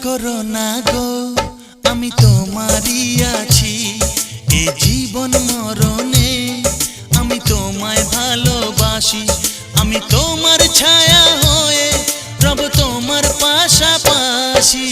করো না গো, আমি তোমারই আছি। এ জীবন মরণে আমি তোমায় ভালোবাসি। আমি তোমার ছায়া হয়ে রব তোমার পাশাপাশি।